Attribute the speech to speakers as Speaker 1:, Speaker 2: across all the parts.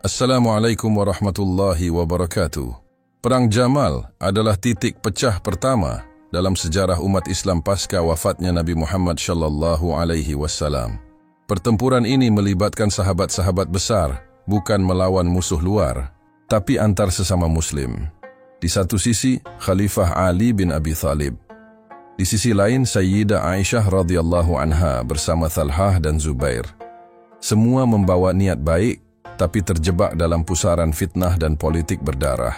Speaker 1: Assalamualaikum warahmatullahi wabarakatuh. Perang Jamal adalah titik pecah pertama dalam sejarah umat Islam pasca wafatnya Nabi Muhammad sallallahu alaihi wasallam. Pertempuran ini melibatkan sahabat-sahabat besar, bukan melawan musuh luar, tapi antar sesama muslim. Di satu sisi, Khalifah Ali bin Abi Thalib. Di sisi lain, Sayyidah Aisyah radhiyallahu anha bersama Thalhah dan Zubair. Semua membawa niat baik, tapi terjebak dalam pusaran fitnah dan politik berdarah.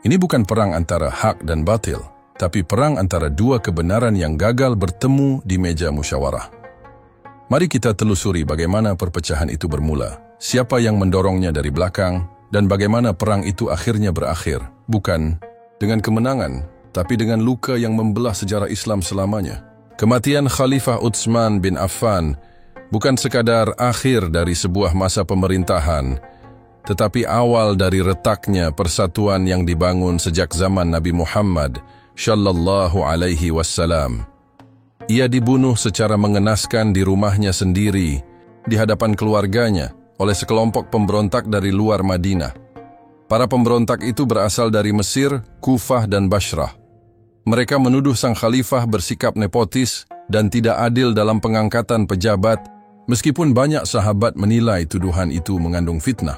Speaker 1: Ini bukan perang antara hak dan batil, tapi perang antara dua kebenaran yang gagal bertemu di meja musyawarah. Mari kita telusuri bagaimana perpecahan itu bermula, siapa yang mendorongnya dari belakang, dan bagaimana perang itu akhirnya berakhir, bukan dengan kemenangan, tapi dengan luka yang membelah sejarah Islam selamanya. Kematian Khalifah Utsman bin Affan bukan sekadar akhir dari sebuah masa pemerintahan, tetapi awal dari retaknya persatuan yang dibangun sejak zaman Nabi Muhammad sallallahu alaihi wasallam. Ia dibunuh secara mengenaskan di rumahnya sendiri, di hadapan keluarganya, oleh sekelompok pemberontak dari luar Madinah. Para pemberontak itu berasal dari Mesir, Kufah, dan Bashrah. Mereka menuduh sang khalifah bersikap nepotis dan tidak adil dalam pengangkatan pejabat, meskipun banyak sahabat menilai tuduhan itu mengandung fitnah.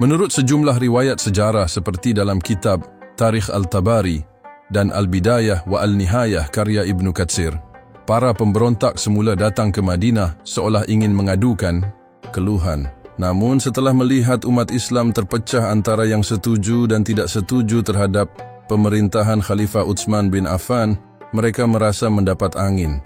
Speaker 1: Menurut sejumlah riwayat sejarah seperti dalam kitab Tarikh Al-Tabari dan Al-Bidayah wa Al-Nihayah karya Ibnu Katsir, para pemberontak semula datang ke Madinah seolah ingin mengadukan keluhan. Namun setelah melihat umat Islam terpecah antara yang setuju dan tidak setuju terhadap pemerintahan Khalifah Utsman bin Affan, mereka merasa mendapat angin.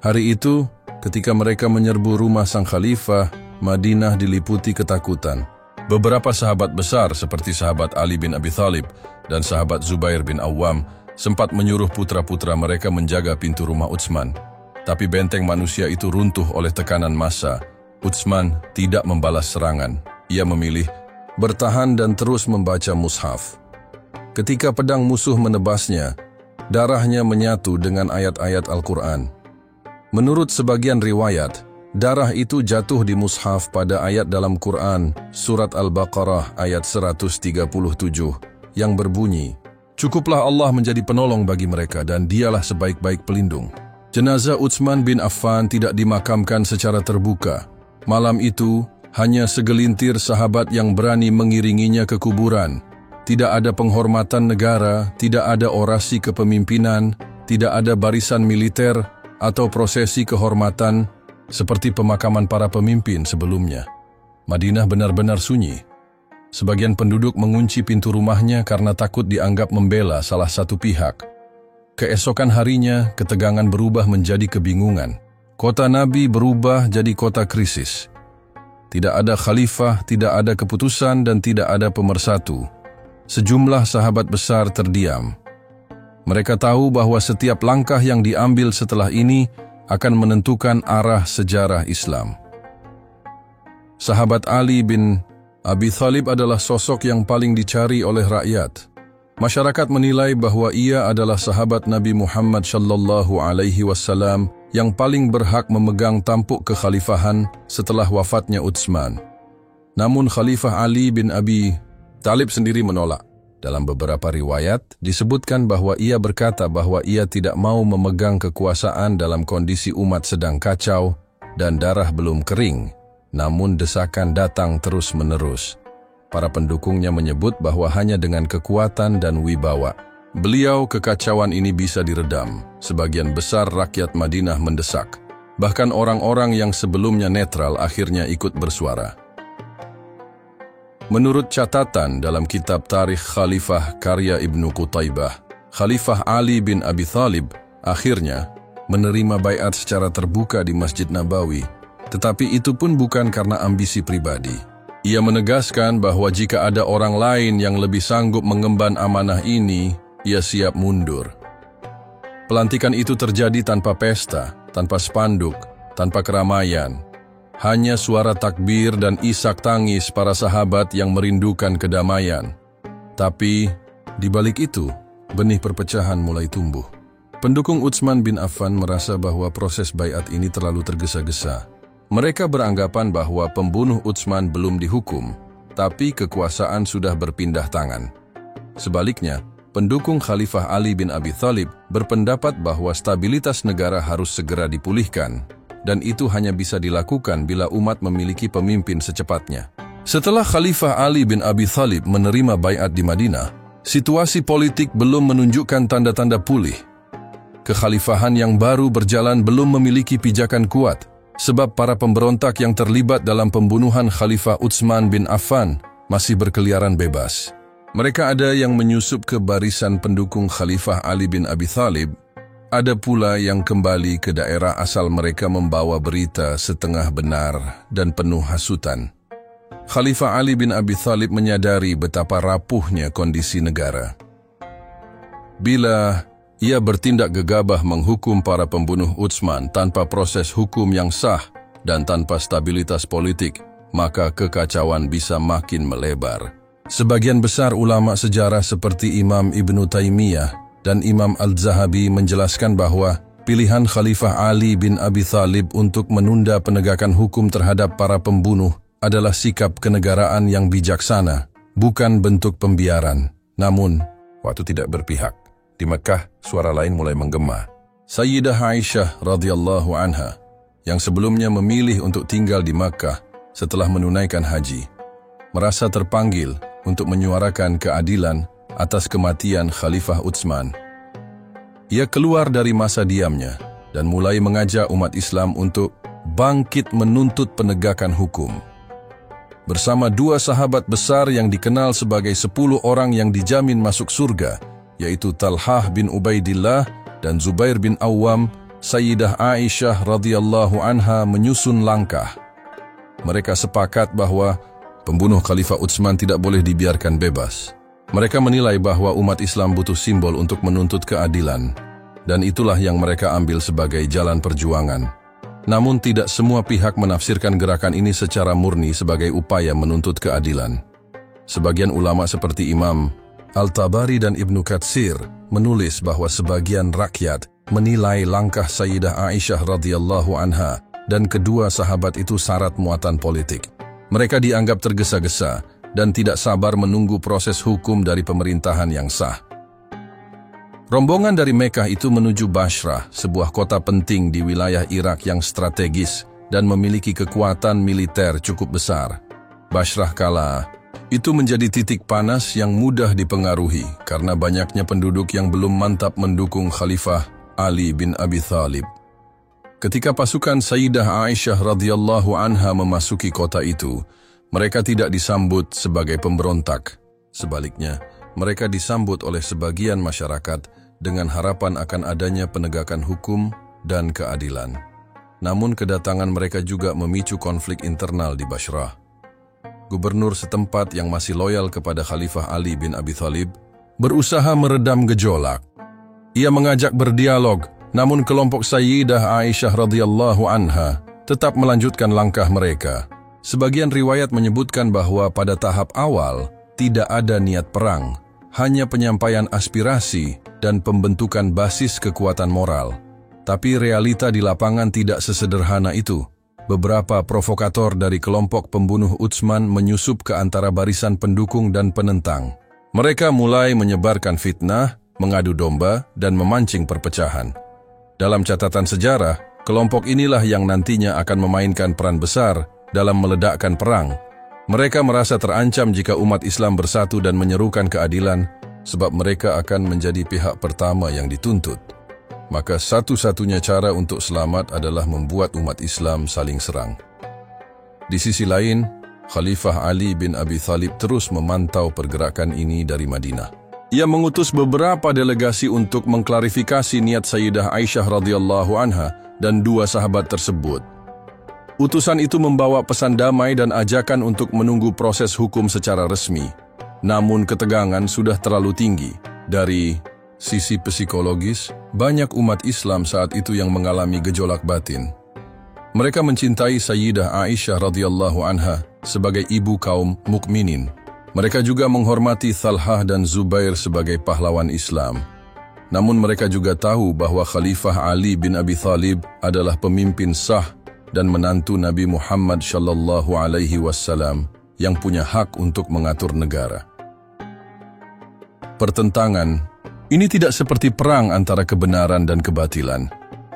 Speaker 1: Hari itu, ketika mereka menyerbu rumah sang khalifah, Madinah diliputi ketakutan. Beberapa sahabat besar seperti sahabat Ali bin Abi Thalib dan sahabat Zubair bin Awam sempat menyuruh putra-putra mereka menjaga pintu rumah Utsman. Tapi benteng manusia itu runtuh oleh tekanan massa. Utsman tidak membalas serangan. Ia memilih bertahan dan terus membaca mushaf. Ketika pedang musuh menebasnya, darahnya menyatu dengan ayat-ayat Al-Quran. Menurut sebagian riwayat, darah itu jatuh di mushaf pada ayat dalam Quran, surat Al-Baqarah ayat 137, yang berbunyi, "Cukuplah Allah menjadi penolong bagi mereka dan dialah sebaik-baik pelindung." Jenazah Utsman bin Affan tidak dimakamkan secara terbuka. Malam itu, hanya segelintir sahabat yang berani mengiringinya ke kuburan. Tidak ada penghormatan negara, tidak ada orasi kepemimpinan, tidak ada barisan militer atau prosesi kehormatan seperti pemakaman para pemimpin sebelumnya. Madinah benar-benar sunyi. Sebagian penduduk mengunci pintu rumahnya karena takut dianggap membela salah satu pihak. Keesokan harinya, ketegangan berubah menjadi kebingungan. Kota Nabi berubah jadi kota krisis. Tidak ada khalifah, tidak ada keputusan, dan tidak ada pemersatu. Sejumlah sahabat besar terdiam. Mereka tahu bahwa setiap langkah yang diambil setelah ini akan menentukan arah sejarah Islam. Sahabat Ali bin Abi Thalib adalah sosok yang paling dicari oleh rakyat. Masyarakat menilai bahwa ia adalah sahabat Nabi Muhammad sallallahu alaihi wasallam yang paling berhak memegang tampuk kekhalifahan setelah wafatnya Utsman. Namun Khalifah Ali bin Abi Thalib sendiri menolak. Dalam beberapa riwayat, disebutkan bahwa ia berkata bahwa ia tidak mau memegang kekuasaan dalam kondisi umat sedang kacau dan darah belum kering, namun desakan datang terus-menerus. Para pendukungnya menyebut bahwa hanya dengan kekuatan dan wibawa beliau kekacauan ini bisa diredam. Sebagian besar rakyat Madinah mendesak. Bahkan orang-orang yang sebelumnya netral akhirnya ikut bersuara. Menurut catatan dalam kitab Tarikh Khalifah karya Ibnu Qutaibah, Khalifah Ali bin Abi Thalib akhirnya menerima baiat secara terbuka di Masjid Nabawi, tetapi itu pun bukan karena ambisi pribadi. Ia menegaskan bahwa jika ada orang lain yang lebih sanggup mengemban amanah ini, ia siap mundur. Pelantikan itu terjadi tanpa pesta, tanpa spanduk, tanpa keramaian. Hanya suara takbir dan isak tangis para sahabat yang merindukan kedamaian. Tapi, di balik itu, benih perpecahan mulai tumbuh. Pendukung Utsman bin Affan merasa bahwa proses baiat ini terlalu tergesa-gesa. Mereka beranggapan bahwa pembunuh Utsman belum dihukum, tapi kekuasaan sudah berpindah tangan. Sebaliknya, pendukung Khalifah Ali bin Abi Thalib berpendapat bahwa stabilitas negara harus segera dipulihkan, dan itu hanya bisa dilakukan bila umat memiliki pemimpin secepatnya. Setelah Khalifah Ali bin Abi Thalib menerima baiat di Madinah, situasi politik belum menunjukkan tanda-tanda pulih. Kekhalifahan yang baru berjalan belum memiliki pijakan kuat, sebab para pemberontak yang terlibat dalam pembunuhan Khalifah Utsman bin Affan masih berkeliaran bebas. Mereka ada yang menyusup ke barisan pendukung Khalifah Ali bin Abi Thalib, ada pula yang kembali ke daerah asal mereka membawa berita setengah benar dan penuh hasutan. Khalifah Ali bin Abi Thalib menyadari betapa rapuhnya kondisi negara. Bila ia bertindak gegabah menghukum para pembunuh Utsman tanpa proses hukum yang sah dan tanpa stabilitas politik, maka kekacauan bisa makin melebar. Sebagian besar ulama sejarah seperti Imam Ibn Taymiyah dan Imam Al-Zahabi menjelaskan bahwa pilihan Khalifah Ali bin Abi Thalib untuk menunda penegakan hukum terhadap para pembunuh adalah sikap kenegaraan yang bijaksana, bukan bentuk pembiaran. Namun, waktu tidak berpihak. Di Mekah, suara lain mulai menggema. Sayyidah Aisyah radhiyallahu anha, yang sebelumnya memilih untuk tinggal di Mekah setelah menunaikan haji, merasa terpanggil untuk menyuarakan keadilan atas kematian Khalifah Utsman. Ia keluar dari masa diamnya dan mulai mengajak umat Islam untuk bangkit menuntut penegakan hukum. Bersama dua sahabat besar yang dikenal sebagai 10 orang yang dijamin masuk surga, yaitu Talhah bin Ubaidillah dan Zubair bin Awam, Sayyidah Aisyah radhiyallahu anha menyusun langkah. Mereka sepakat bahwa pembunuh Khalifah Utsman tidak boleh dibiarkan bebas. Mereka menilai bahwa umat Islam butuh simbol untuk menuntut keadilan, dan itulah yang mereka ambil sebagai jalan perjuangan. Namun tidak semua pihak menafsirkan gerakan ini secara murni sebagai upaya menuntut keadilan. Sebagian ulama seperti Imam Al-Tabari dan Ibnu Katsir menulis bahwa sebagian rakyat menilai langkah Sayyidah Aisyah radhiyallahu anha dan kedua sahabat itu syarat muatan politik. Mereka dianggap tergesa-gesa dan tidak sabar menunggu proses hukum dari pemerintahan yang sah. Rombongan dari Mekah itu menuju Bashrah, sebuah kota penting di wilayah Irak yang strategis dan memiliki kekuatan militer cukup besar. Bashrah kala itu menjadi titik panas yang mudah dipengaruhi karena banyaknya penduduk yang belum mantap mendukung Khalifah Ali bin Abi Thalib. Ketika pasukan Sayyidah Aisyah radhiyallahu anha memasuki kota itu, mereka tidak disambut sebagai pemberontak. Sebaliknya, mereka disambut oleh sebagian masyarakat dengan harapan akan adanya penegakan hukum dan keadilan. Namun kedatangan mereka juga memicu konflik internal di Bashrah. Gubernur setempat yang masih loyal kepada Khalifah Ali bin Abi Thalib berusaha meredam gejolak. Ia mengajak berdialog, namun kelompok Sayyidah Aisyah radhiyallahu anha tetap melanjutkan langkah mereka. Sebagian riwayat menyebutkan bahwa pada tahap awal tidak ada niat perang, hanya penyampaian aspirasi dan pembentukan basis kekuatan moral. Tapi realita di lapangan tidak sesederhana itu. Beberapa provokator dari kelompok pembunuh Utsman menyusup ke antara barisan pendukung dan penentang. Mereka mulai menyebarkan fitnah, mengadu domba, dan memancing perpecahan. Dalam catatan sejarah, kelompok inilah yang nantinya akan memainkan peran besar dalam meledakkan perang. Mereka merasa terancam jika umat Islam bersatu dan menyerukan keadilan, sebab mereka akan menjadi pihak pertama yang dituntut. Maka satu-satunya cara untuk selamat adalah membuat umat Islam saling serang. Di sisi lain, Khalifah Ali bin Abi Thalib terus memantau pergerakan ini dari Madinah. Ia mengutus beberapa delegasi untuk mengklarifikasi niat Sayyidah Aisyah radhiyallahu anha dan dua sahabat tersebut. Utusan itu membawa pesan damai dan ajakan untuk menunggu proses hukum secara resmi. Namun ketegangan sudah terlalu tinggi. Dari sisi psikologis, banyak umat Islam saat itu yang mengalami gejolak batin. Mereka mencintai Sayyidah Aisyah radhiyallahu anha sebagai ibu kaum mukminin. Mereka juga menghormati Talhah dan Zubair sebagai pahlawan Islam. Namun mereka juga tahu bahwa Khalifah Ali bin Abi Thalib adalah pemimpin sah dan menantu Nabi Muhammad sallallahu alaihi wasallam yang punya hak untuk mengatur negara. Pertentangan ini tidak seperti perang antara kebenaran dan kebatilan.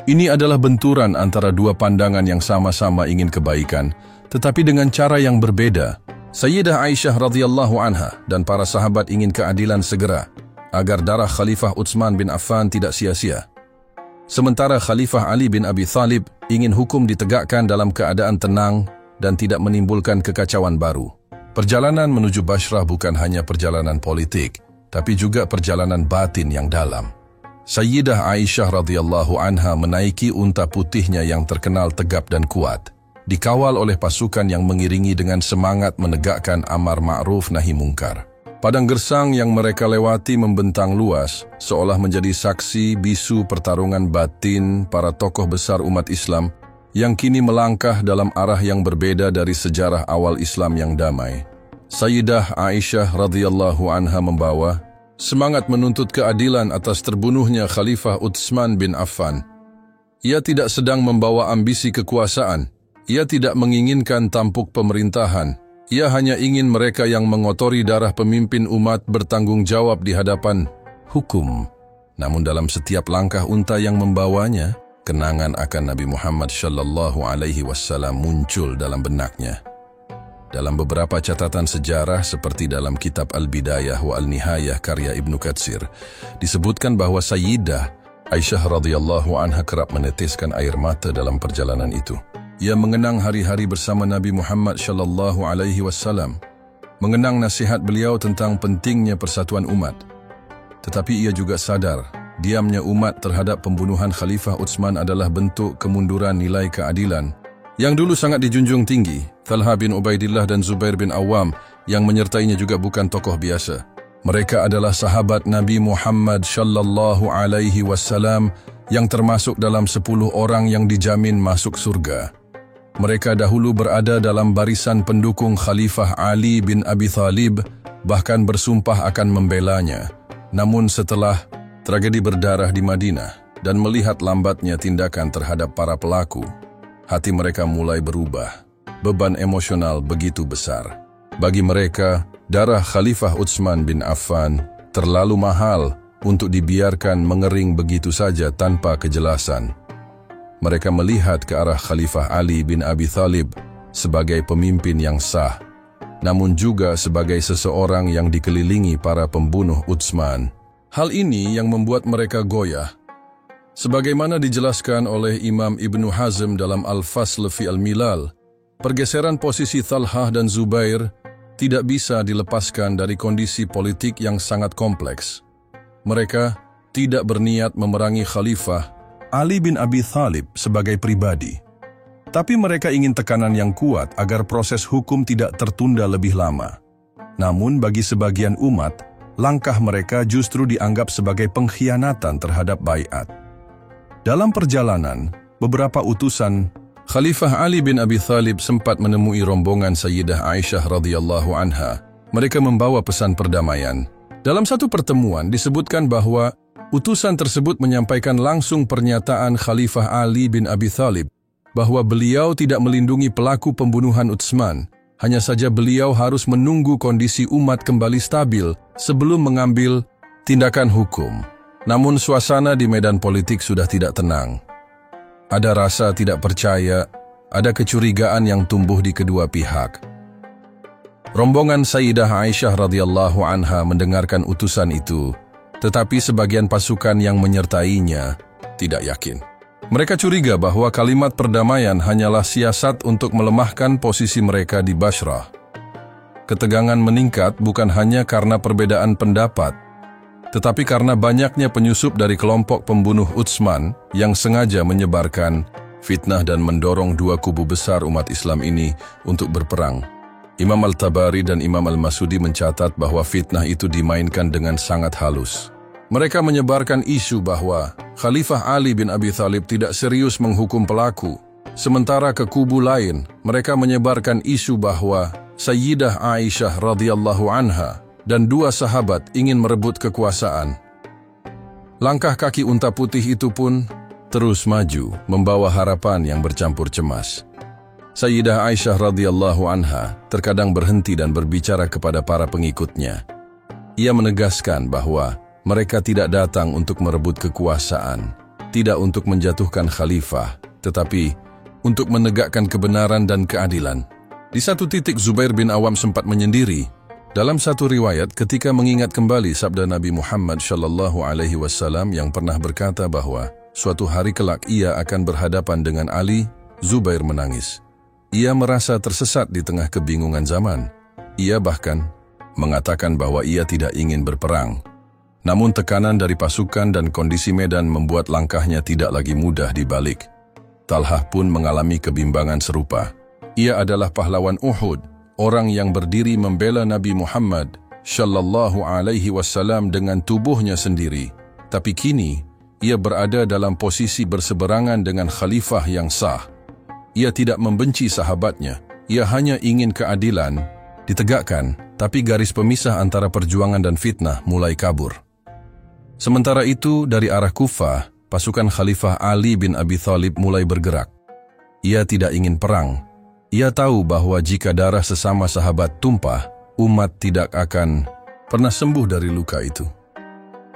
Speaker 1: Ini adalah benturan antara dua pandangan yang sama-sama ingin kebaikan, tetapi dengan cara yang berbeda. Sayyidah Aisyah radhiyallahu anha dan para sahabat ingin keadilan segera, agar darah Khalifah Utsman bin Affan tidak sia-sia. Sementara Khalifah Ali bin Abi Thalib ingin hukum ditegakkan dalam keadaan tenang dan tidak menimbulkan kekacauan baru. Perjalanan menuju Bashrah bukan hanya perjalanan politik, tapi juga perjalanan batin yang dalam. Sayyidah Aisyah radhiyallahu anha menaiki unta putihnya yang terkenal tegap dan kuat, dikawal oleh pasukan yang mengiringi dengan semangat menegakkan amar ma'ruf nahi mungkar. Padang gersang yang mereka lewati membentang luas, seolah menjadi saksi bisu pertarungan batin para tokoh besar umat Islam yang kini melangkah dalam arah yang berbeda dari sejarah awal Islam yang damai. Sayyidah Aisyah radhiyallahu anha membawa semangat menuntut keadilan atas terbunuhnya Khalifah Utsman bin Affan. Ia tidak sedang membawa ambisi kekuasaan. Ia tidak menginginkan tampuk pemerintahan. Ia hanya ingin mereka yang mengotori darah pemimpin umat bertanggung jawab di hadapan hukum. Namun dalam setiap langkah unta yang membawanya, kenangan akan Nabi Muhammad sallallahu alaihi wasallam muncul dalam benaknya. Dalam beberapa catatan sejarah seperti dalam kitab Al-Bidayah wa Al-Nihayah karya Ibnu Katsir, disebutkan bahwa Sayyidah Aisyah radhiyallahu anha kerap meneteskan air mata dalam perjalanan itu. Ia mengenang hari-hari bersama Nabi Muhammad sallallahu alaihi wasallam, mengenang nasihat beliau tentang pentingnya persatuan umat. Tetapi ia juga sadar, diamnya umat terhadap pembunuhan Khalifah Utsman adalah bentuk kemunduran nilai keadilan yang dulu sangat dijunjung tinggi. Talha bin Ubaidillah dan Zubair bin Awam yang menyertainya juga bukan tokoh biasa. Mereka adalah sahabat Nabi Muhammad sallallahu alaihi wasallam yang termasuk dalam 10 orang yang dijamin masuk surga. Mereka dahulu berada dalam barisan pendukung Khalifah Ali bin Abi Thalib, bahkan bersumpah akan membelanya. Namun setelah tragedi berdarah di Madinah dan melihat lambatnya tindakan terhadap para pelaku, hati mereka mulai berubah. Beban emosional begitu besar. Bagi mereka, darah Khalifah Utsman bin Affan terlalu mahal untuk dibiarkan mengering begitu saja tanpa kejelasan. Mereka melihat ke arah Khalifah Ali bin Abi Thalib sebagai pemimpin yang sah, namun juga sebagai seseorang yang dikelilingi para pembunuh Utsman. Hal ini yang membuat mereka goyah. Sebagaimana dijelaskan oleh Imam Ibnu Hazm dalam Al-Fasl fi Al-Milal, pergeseran posisi Talhah dan Zubair tidak bisa dilepaskan dari kondisi politik yang sangat kompleks. Mereka tidak berniat memerangi Khalifah Ali bin Abi Thalib sebagai pribadi, tapi mereka ingin tekanan yang kuat agar proses hukum tidak tertunda lebih lama. Namun bagi sebagian umat, langkah mereka justru dianggap sebagai pengkhianatan terhadap baiat. Dalam perjalanan, beberapa utusan Khalifah Ali bin Abi Thalib sempat menemui rombongan Sayyidah Aisyah radhiyallahu anha. Mereka membawa pesan perdamaian. Dalam satu pertemuan disebutkan bahwa utusan tersebut menyampaikan langsung pernyataan Khalifah Ali bin Abi Thalib bahwa beliau tidak melindungi pelaku pembunuhan Utsman. Hanya saja beliau harus menunggu kondisi umat kembali stabil sebelum mengambil tindakan hukum. Namun suasana di medan politik sudah tidak tenang. Ada rasa tidak percaya, ada kecurigaan yang tumbuh di kedua pihak. Rombongan Sayyidah Aisyah radhiyallahu anha mendengarkan utusan itu, tetapi sebagian pasukan yang menyertainya tidak yakin. Mereka curiga bahwa kalimat perdamaian hanyalah siasat untuk melemahkan posisi mereka di Bashrah. Ketegangan meningkat bukan hanya karena perbedaan pendapat, tetapi karena banyaknya penyusup dari kelompok pembunuh Utsman yang sengaja menyebarkan fitnah dan mendorong dua kubu besar umat Islam ini untuk berperang. Imam Al-Tabari dan Imam Al-Masudi mencatat bahwa fitnah itu dimainkan dengan sangat halus. Mereka menyebarkan isu bahwa Khalifah Ali bin Abi Thalib tidak serius menghukum pelaku. Sementara ke kubu lain, mereka menyebarkan isu bahwa Sayyidah Aisyah radhiyallahu anha dan dua sahabat ingin merebut kekuasaan. Langkah kaki unta putih itu pun terus maju, membawa harapan yang bercampur cemas. Sayyidah Aisyah radhiyallahu anha terkadang berhenti dan berbicara kepada para pengikutnya. Ia menegaskan bahwa mereka tidak datang untuk merebut kekuasaan, tidak untuk menjatuhkan khalifah, tetapi untuk menegakkan kebenaran dan keadilan. Di satu titik Zubair bin Awam sempat menyendiri. Dalam satu riwayat, ketika mengingat kembali sabda Nabi Muhammad SAW yang pernah berkata bahwa suatu hari kelak ia akan berhadapan dengan Ali, Zubair menangis. Ia merasa tersesat di tengah kebingungan zaman. Ia bahkan mengatakan bahwa ia tidak ingin berperang. Namun tekanan dari pasukan dan kondisi medan membuat langkahnya tidak lagi mudah dibalik. Talhah pun mengalami kebimbangan serupa. Ia adalah pahlawan Uhud, orang yang berdiri membela Nabi Muhammad SAW dengan tubuhnya sendiri. Tapi kini, ia berada dalam posisi berseberangan dengan khalifah yang sah. Ia tidak membenci sahabatnya, ia hanya ingin keadilan ditegakkan, tapi garis pemisah antara perjuangan dan fitnah mulai kabur. Sementara itu, dari arah Kufah, pasukan Khalifah Ali bin Abi Thalib mulai bergerak. Ia tidak ingin perang. Ia tahu bahwa jika darah sesama sahabat tumpah, umat tidak akan pernah sembuh dari luka itu.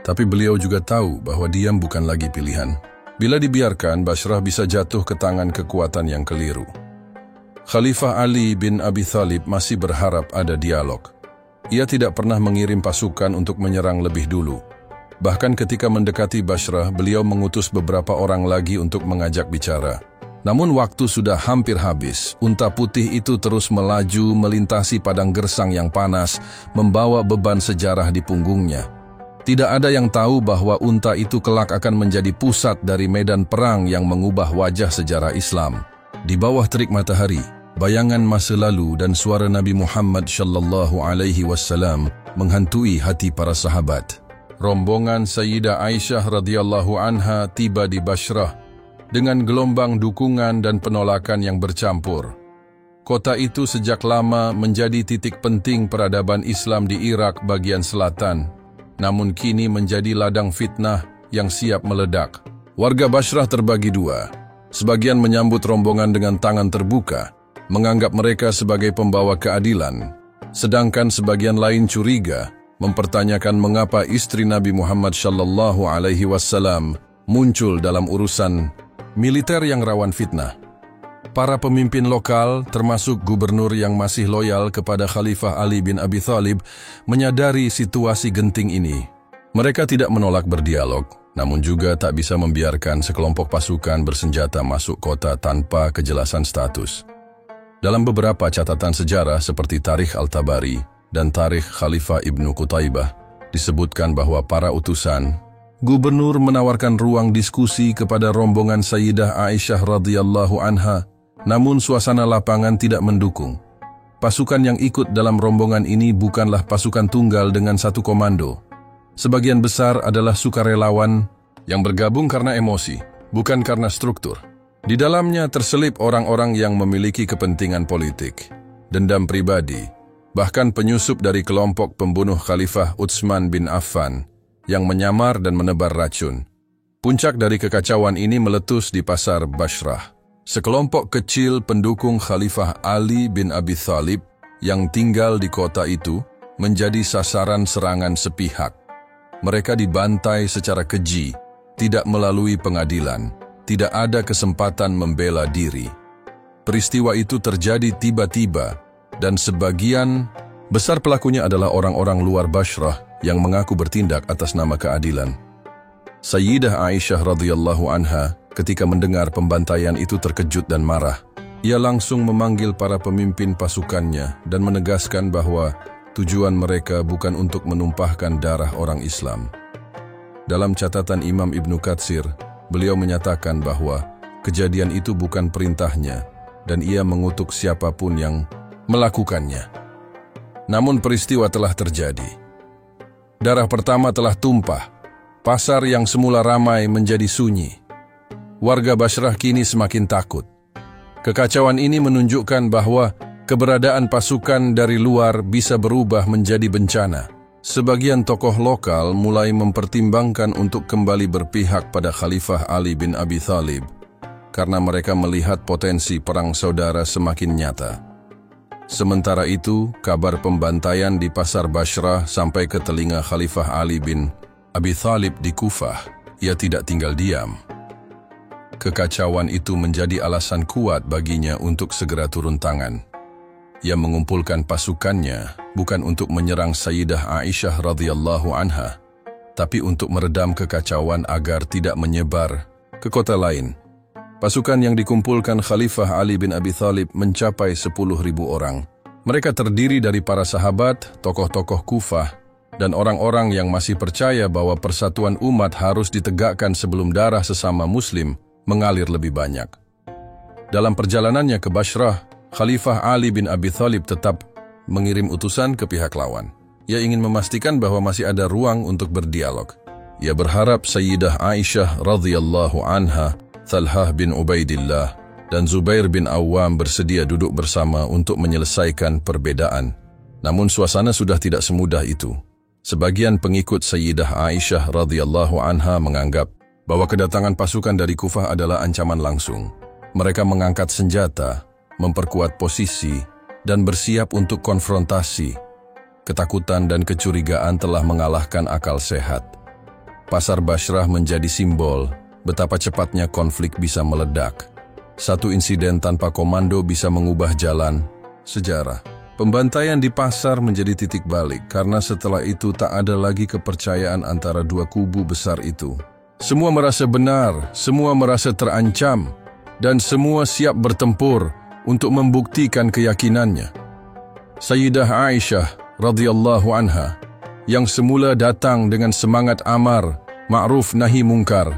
Speaker 1: Tapi beliau juga tahu bahwa diam bukan lagi pilihan. Bila dibiarkan, Bashrah bisa jatuh ke tangan kekuatan yang keliru. Khalifah Ali bin Abi Thalib masih berharap ada dialog. Ia tidak pernah mengirim pasukan untuk menyerang lebih dulu. Bahkan ketika mendekati Bashrah, beliau mengutus beberapa orang lagi untuk mengajak bicara. Namun waktu sudah hampir habis. Unta putih itu terus melaju melintasi padang gersang yang panas, membawa beban sejarah di punggungnya. Tidak ada yang tahu bahwa unta itu kelak akan menjadi pusat dari medan perang yang mengubah wajah sejarah Islam. Di bawah terik matahari, bayangan masa lalu dan suara Nabi Muhammad SAW menghantui hati para sahabat. Rombongan Sayyidah Aisyah radhiyallahu anha tiba di Bashrah dengan gelombang dukungan dan penolakan yang bercampur. Kota itu sejak lama menjadi titik penting peradaban Islam di Irak bagian selatan. Namun kini menjadi ladang fitnah yang siap meledak. Warga Bashrah terbagi dua. Sebagian menyambut rombongan dengan tangan terbuka, menganggap mereka sebagai pembawa keadilan. Sedangkan sebagian lain curiga, mempertanyakan mengapa istri Nabi Muhammad SAW muncul dalam urusan militer yang rawan fitnah. Para pemimpin lokal, termasuk gubernur yang masih loyal kepada Khalifah Ali bin Abi Thalib, menyadari situasi genting ini. Mereka tidak menolak berdialog, namun juga tak bisa membiarkan sekelompok pasukan bersenjata masuk kota tanpa kejelasan status. Dalam beberapa catatan sejarah seperti Tarikh Al-Tabari dan Tarikh Khalifah Ibnu Qutaibah, disebutkan bahwa para utusan gubernur menawarkan ruang diskusi kepada rombongan Sayyidah Aisyah radhiyallahu anha. Namun suasana lapangan tidak mendukung. Pasukan yang ikut dalam rombongan ini bukanlah pasukan tunggal dengan satu komando. Sebagian besar adalah sukarelawan yang bergabung karena emosi, bukan karena struktur. Di dalamnya terselip orang-orang yang memiliki kepentingan politik, dendam pribadi, bahkan penyusup dari kelompok pembunuh Khalifah Utsman bin Affan yang menyamar dan menebar racun. Puncak dari kekacauan ini meletus di pasar Bashrah. Sekelompok kecil pendukung Khalifah Ali bin Abi Thalib yang tinggal di kota itu menjadi sasaran serangan sepihak. Mereka dibantai secara keji, tidak melalui pengadilan, tidak ada kesempatan membela diri. Peristiwa itu terjadi tiba-tiba dan sebagian besar pelakunya adalah orang-orang luar Bashrah yang mengaku bertindak atas nama keadilan. Sayyidah Aisyah radhiyallahu anha ketika mendengar pembantaian itu terkejut dan marah. Ia langsung memanggil para pemimpin pasukannya dan menegaskan bahwa tujuan mereka bukan untuk menumpahkan darah orang Islam. Dalam catatan Imam Ibnu Katsir, beliau menyatakan bahwa kejadian itu bukan perintahnya dan ia mengutuk siapapun yang melakukannya. Namun peristiwa telah terjadi. Darah pertama telah tumpah. Pasar yang semula ramai menjadi sunyi. Warga Bashrah kini semakin takut. Kekacauan ini menunjukkan bahwa keberadaan pasukan dari luar bisa berubah menjadi bencana. Sebagian tokoh lokal mulai mempertimbangkan untuk kembali berpihak pada Khalifah Ali bin Abi Thalib. karena mereka melihat potensi perang saudara semakin nyata. Sementara itu, kabar pembantaian di pasar Bashrah sampai ke telinga Khalifah Ali bin Abi Thalib di Kufah. Ia tidak tinggal diam. Kekacauan itu menjadi alasan kuat baginya untuk segera turun tangan. Ia mengumpulkan pasukannya bukan untuk menyerang Sayyidah Aisyah radhiyallahu anha, tapi untuk meredam kekacauan agar tidak menyebar ke kota lain. Pasukan yang dikumpulkan Khalifah Ali bin Abi Thalib mencapai 10.000 orang. Mereka terdiri dari para sahabat, tokoh-tokoh Kufah, dan orang-orang yang masih percaya bahwa persatuan umat harus ditegakkan sebelum darah sesama muslim mengalir lebih banyak. Dalam perjalanannya ke Bashrah, Khalifah Ali bin Abi Thalib tetap mengirim utusan ke pihak lawan. Ia ingin memastikan bahwa masih ada ruang untuk berdialog. Ia berharap Sayyidah Aisyah radhiyallahu anha, Talhah bin Ubaidillah, dan Zubair bin Awam bersedia duduk bersama untuk menyelesaikan perbedaan. Namun suasana sudah tidak semudah itu. Sebagian pengikut Sayyidah Aisyah radhiyallahu anha menganggap bahwa kedatangan pasukan dari Kufah adalah ancaman langsung. Mereka mengangkat senjata, memperkuat posisi, dan bersiap untuk konfrontasi. Ketakutan dan kecurigaan telah mengalahkan akal sehat. Pasar Bashrah menjadi simbol betapa cepatnya konflik bisa meledak. Satu insiden tanpa komando bisa mengubah jalan sejarah. Pembantaian di pasar menjadi titik balik karena setelah itu tak ada lagi kepercayaan antara dua kubu besar itu. Semua merasa benar, semua merasa terancam, dan semua siap bertempur untuk membuktikan keyakinannya. Sayyidah Aisyah radhiyallahu anha yang semula datang dengan semangat amar, ma'ruf nahi mungkar,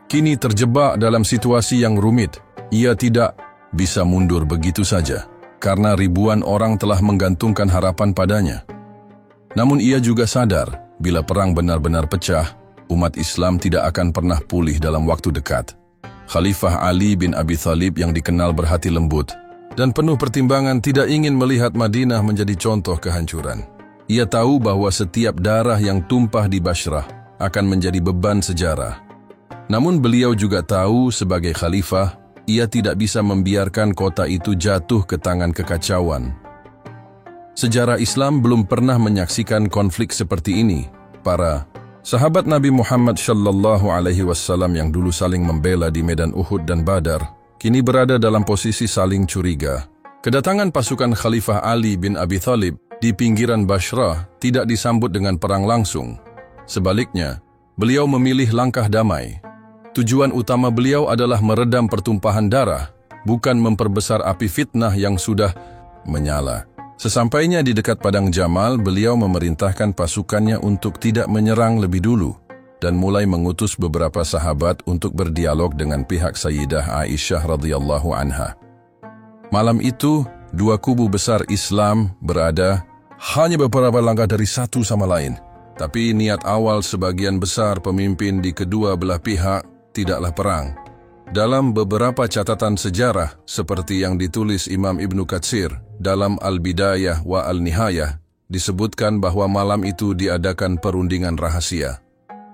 Speaker 1: kini terjebak dalam situasi yang rumit. Ia tidak bisa mundur begitu saja karena ribuan orang telah menggantungkan harapan padanya. Namun ia juga sadar bila perang benar-benar pecah, umat Islam tidak akan pernah pulih dalam waktu dekat. Khalifah Ali bin Abi Thalib yang dikenal berhati lembut dan penuh pertimbangan tidak ingin melihat Madinah menjadi contoh kehancuran. Ia tahu bahwa setiap darah yang tumpah di Bashrah akan menjadi beban sejarah. Namun beliau juga tahu sebagai khalifah, ia tidak bisa membiarkan kota itu jatuh ke tangan kekacauan. Sejarah Islam belum pernah menyaksikan konflik seperti ini. Para sahabat Nabi Muhammad sallallahu alaihi wasallam yang dulu saling membela di medan Uhud dan Badar, kini berada dalam posisi saling curiga. Kedatangan pasukan Khalifah Ali bin Abi Thalib di pinggiran Bashrah tidak disambut dengan perang langsung. Sebaliknya, beliau memilih langkah damai. Tujuan utama beliau adalah meredam pertumpahan darah, bukan memperbesar api fitnah yang sudah menyala. Sesampainya di dekat Padang Jamal, beliau memerintahkan pasukannya untuk tidak menyerang lebih dulu dan mulai mengutus beberapa sahabat untuk berdialog dengan pihak Sayyidah Aisyah radhiyallahu anha. Malam itu, dua kubu besar Islam berada hanya beberapa langkah dari satu sama lain. Tapi niat awal sebagian besar pemimpin di kedua belah pihak tidaklah perang. Dalam beberapa catatan sejarah seperti yang ditulis Imam Ibnu Katsir dalam Al-Bidayah wa Al-Nihayah, disebutkan bahwa malam itu diadakan perundingan rahasia.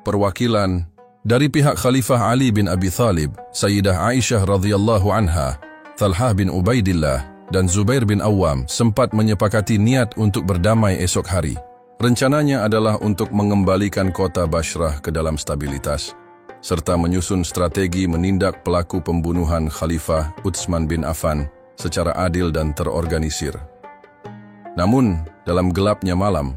Speaker 1: Perwakilan dari pihak Khalifah Ali bin Abi Thalib, Sayyidah Aisyah radhiyallahu anha, Talhah bin Ubaidillah, dan Zubair bin Awam sempat menyepakati niat untuk berdamai esok hari. Rencananya adalah untuk mengembalikan kota Bashrah ke dalam stabilitas, serta menyusun strategi menindak pelaku pembunuhan Khalifah Utsman bin Affan secara adil dan terorganisir. Namun, dalam gelapnya malam,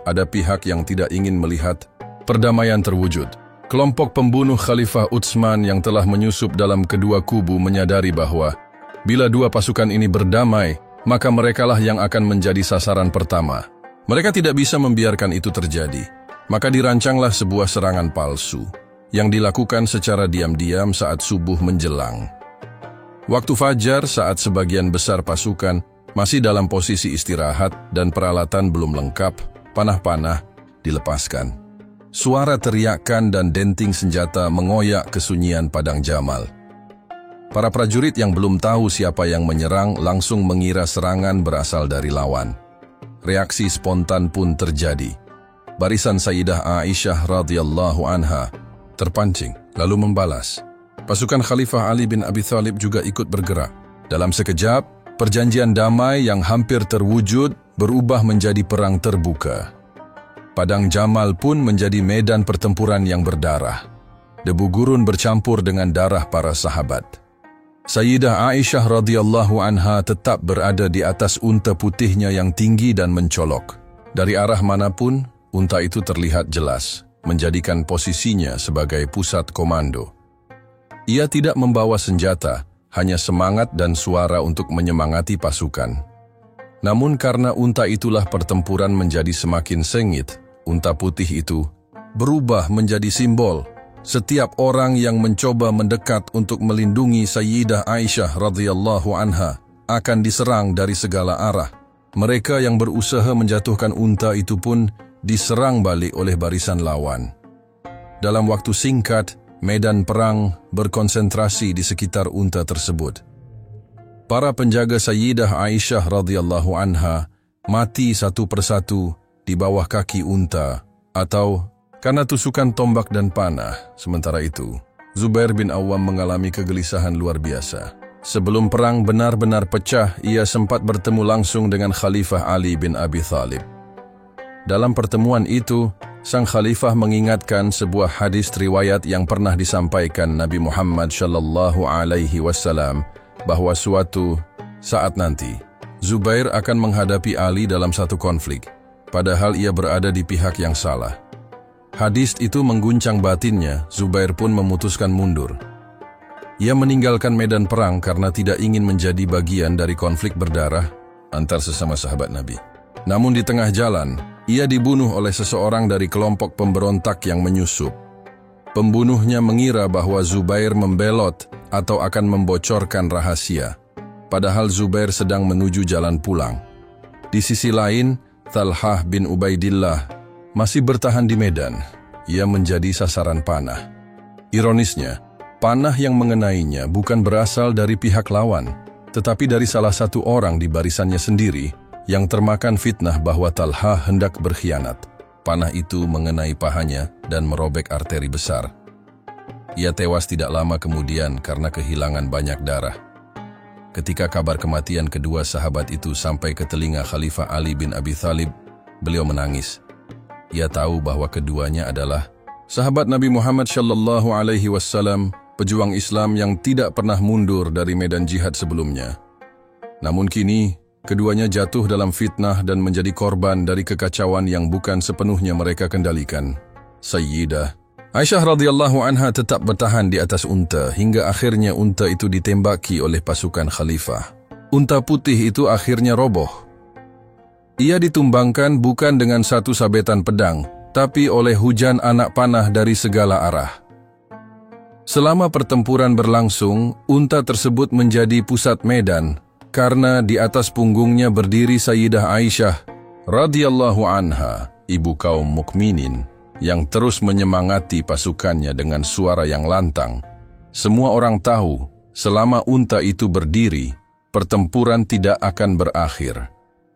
Speaker 1: ada pihak yang tidak ingin melihat perdamaian terwujud. Kelompok pembunuh Khalifah Utsman yang telah menyusup dalam kedua kubu menyadari bahwa bila dua pasukan ini berdamai, maka merekalah yang akan menjadi sasaran pertama. Mereka tidak bisa membiarkan itu terjadi. Maka dirancanglah sebuah serangan palsu yang dilakukan secara diam-diam saat subuh menjelang. Waktu fajar saat sebagian besar pasukan masih dalam posisi istirahat dan peralatan belum lengkap, panah-panah dilepaskan. Suara teriakan dan denting senjata mengoyak kesunyian Padang Jamal. Para prajurit yang belum tahu siapa yang menyerang langsung mengira serangan berasal dari lawan. Reaksi spontan pun terjadi. Barisan Sayyidah Aisyah radhiyallahu anha terpancing lalu membalas. Pasukan Khalifah Ali bin Abi Thalib juga ikut bergerak. Dalam sekejap, perjanjian damai yang hampir terwujud berubah menjadi perang terbuka. Padang Jamal pun menjadi medan pertempuran yang berdarah. Debu gurun bercampur dengan darah para sahabat. Sayyidah Aisyah radhiyallahu anha tetap berada di atas unta putihnya yang tinggi dan mencolok. Dari arah manapun, unta itu terlihat jelas, menjadikan posisinya sebagai pusat komando. Ia tidak membawa senjata, hanya semangat dan suara untuk menyemangati pasukan. Namun karena unta itulah pertempuran menjadi semakin sengit, unta putih itu berubah menjadi simbol. Setiap orang yang mencoba mendekat untuk melindungi Sayyidah Aisyah radhiyallahu anha akan diserang dari segala arah. Mereka yang berusaha menjatuhkan unta itu pun diserang balik oleh barisan lawan. Dalam waktu singkat, medan perang berkonsentrasi di sekitar unta tersebut. Para penjaga Sayyidah Aisyah radhiyallahu anha mati satu persatu di bawah kaki unta atau karena tusukan tombak dan panah. Sementara itu, Zubair bin Awam mengalami kegelisahan luar biasa. Sebelum perang benar-benar pecah, ia sempat bertemu langsung dengan Khalifah Ali bin Abi Thalib. Dalam pertemuan itu, sang khalifah mengingatkan sebuah hadis riwayat yang pernah disampaikan Nabi Muhammad sallallahu alaihi wasallam bahwa suatu saat nanti, Zubair akan menghadapi Ali dalam satu konflik, padahal ia berada di pihak yang salah. Hadis itu mengguncang batinnya. Zubair pun memutuskan mundur. Ia meninggalkan medan perang karena tidak ingin menjadi bagian dari konflik berdarah antar sesama sahabat Nabi. Namun di tengah jalan, ia dibunuh oleh seseorang dari kelompok pemberontak yang menyusup. Pembunuhnya mengira bahwa Zubair membelot atau akan membocorkan rahasia, padahal Zubair sedang menuju jalan pulang. Di sisi lain, Talhah bin Ubaidillah masih bertahan di medan. Ia menjadi sasaran panah. Ironisnya, panah yang mengenainya bukan berasal dari pihak lawan, tetapi dari salah satu orang di barisannya sendiri yang termakan fitnah bahwa Talhah hendak berkhianat. Panah itu mengenai pahanya dan merobek arteri besar. Ia tewas tidak lama kemudian karena kehilangan banyak darah. Ketika kabar kematian kedua sahabat itu sampai ke telinga Khalifah Ali bin Abi Thalib, beliau menangis. Ia tahu bahwa keduanya adalah sahabat Nabi Muhammad sallallahu alaihi wasallam, pejuang Islam yang tidak pernah mundur dari medan jihad sebelumnya. Namun kini, keduanya jatuh dalam fitnah dan menjadi korban dari kekacauan yang bukan sepenuhnya mereka kendalikan. Sayyidah Aisyah radhiyallahu anha tetap bertahan di atas unta hingga akhirnya unta itu ditembaki oleh pasukan khalifah. Unta putih itu akhirnya roboh. Ia ditumbangkan bukan dengan satu sabetan pedang, tapi oleh hujan anak panah dari segala arah. Selama pertempuran berlangsung, unta tersebut menjadi pusat medan karena di atas punggungnya berdiri Sayyidah Aisyah radhiyallahu anha, ibu kaum mukminin, yang terus menyemangati pasukannya dengan suara yang lantang. Semua orang tahu, selama unta itu berdiri, pertempuran tidak akan berakhir.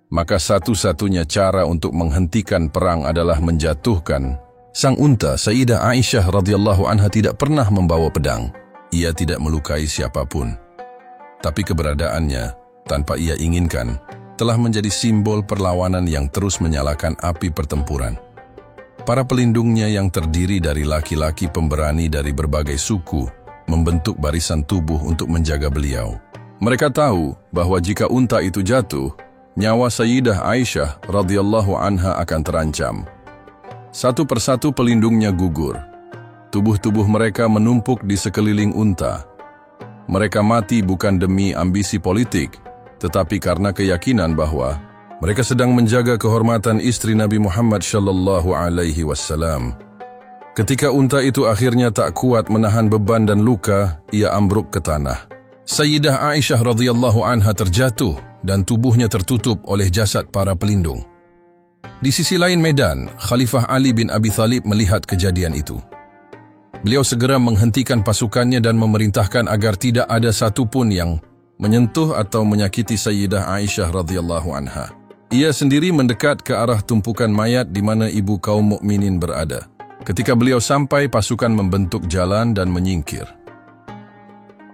Speaker 1: Maka satu-satunya cara untuk menghentikan perang adalah menjatuhkan sang unta. Sayyidah Aisyah radhiyallahu anha tidak pernah membawa pedang. Ia tidak melukai siapapun. Tapi keberadaannya, tanpa ia inginkan, telah menjadi simbol perlawanan yang terus menyalakan api pertempuran. Para pelindungnya yang terdiri dari laki-laki pemberani dari berbagai suku membentuk barisan tubuh untuk menjaga beliau. Mereka tahu bahwa jika unta itu jatuh, nyawa Sayyidah Aisyah radhiyallahu anha akan terancam. Satu persatu pelindungnya gugur. Tubuh-tubuh mereka menumpuk di sekeliling unta. Mereka mati bukan demi ambisi politik, tetapi karena keyakinan bahwa mereka sedang menjaga kehormatan istri Nabi Muhammad sallallahu alaihi wasallam. Ketika unta itu akhirnya tak kuat menahan beban dan luka, ia ambruk ke tanah. Sayyidah Aisyah radhiyallahu anha terjatuh dan tubuhnya tertutup oleh jasad para pelindung. Di sisi lain medan, Khalifah Ali bin Abi Thalib melihat kejadian itu. Beliau segera menghentikan pasukannya dan memerintahkan agar tidak ada satupun yang menyentuh atau menyakiti Sayyidah Aisyah radhiyallahu anha. Ia sendiri mendekat ke arah tumpukan mayat di mana ibu kaum mukminin berada. Ketika beliau sampai, pasukan membentuk jalan dan menyingkir.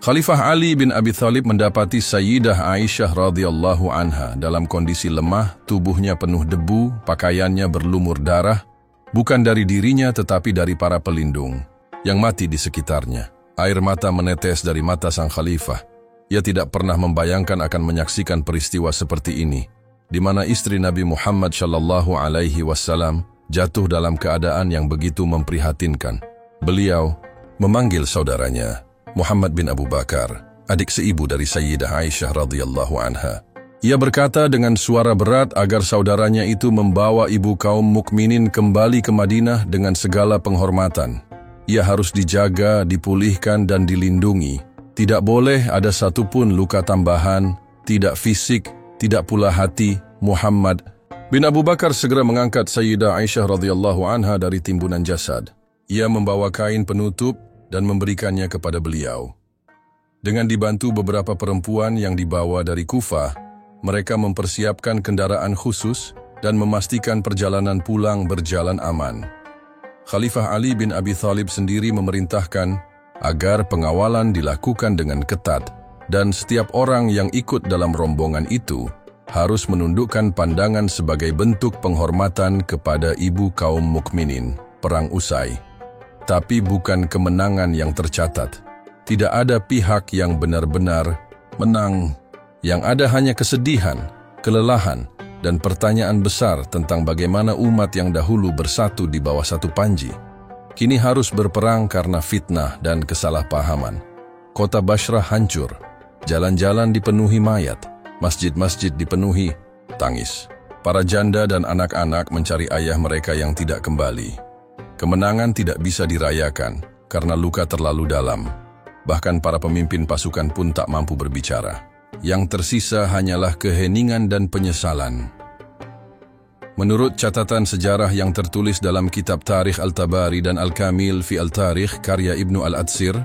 Speaker 1: Khalifah Ali bin Abi Thalib mendapati Sayyidah Aisyah radhiyallahu anha dalam kondisi lemah, tubuhnya penuh debu, pakaiannya berlumur darah, bukan dari dirinya tetapi dari para pelindung yang mati di sekitarnya. Air mata menetes dari mata sang khalifah. Ia tidak pernah membayangkan akan menyaksikan peristiwa seperti ini, di mana istri Nabi Muhammad sallallahu alaihi wasallam jatuh dalam keadaan yang begitu memprihatinkan. Beliau memanggil saudaranya, Muhammad bin Abu Bakar, adik seibu dari Sayyidah Aisyah radhiyallahu anha. Ia berkata dengan suara berat agar saudaranya itu membawa ibu kaum mukminin kembali ke Madinah dengan segala penghormatan. Ia harus dijaga, dipulihkan dan dilindungi. Tidak boleh ada satupun luka tambahan, tidak fisik, tidak pula hati. Muhammad bin Abu Bakar segera mengangkat Sayyidah Aisyah radhiyallahu anha dari timbunan jasad. Ia membawa kain penutup dan memberikannya kepada beliau. Dengan dibantu beberapa perempuan yang dibawa dari Kufah, mereka mempersiapkan kendaraan khusus dan memastikan perjalanan pulang berjalan aman. Khalifah Ali bin Abi Thalib sendiri memerintahkan agar pengawalan dilakukan dengan ketat dan setiap orang yang ikut dalam rombongan itu harus menundukkan pandangan sebagai bentuk penghormatan kepada ibu kaum mukminin. Perang usai, tapi bukan kemenangan yang tercatat. Tidak ada pihak yang benar-benar menang. Yang ada hanya kesedihan, kelelahan, dan pertanyaan besar tentang bagaimana umat yang dahulu bersatu di bawah satu panji, kini harus berperang karena fitnah dan kesalahpahaman. Kota Bashrah hancur, jalan-jalan dipenuhi mayat, masjid-masjid dipenuhi tangis. Para janda dan anak-anak mencari ayah mereka yang tidak kembali. Kemenangan tidak bisa dirayakan karena luka terlalu dalam. Bahkan para pemimpin pasukan pun tak mampu berbicara. Yang tersisa hanyalah keheningan dan penyesalan. Menurut catatan sejarah yang tertulis dalam kitab Tarikh Al-Tabari dan Al-Kamil fi Al-Tarikh karya Ibnu Al-Adsir,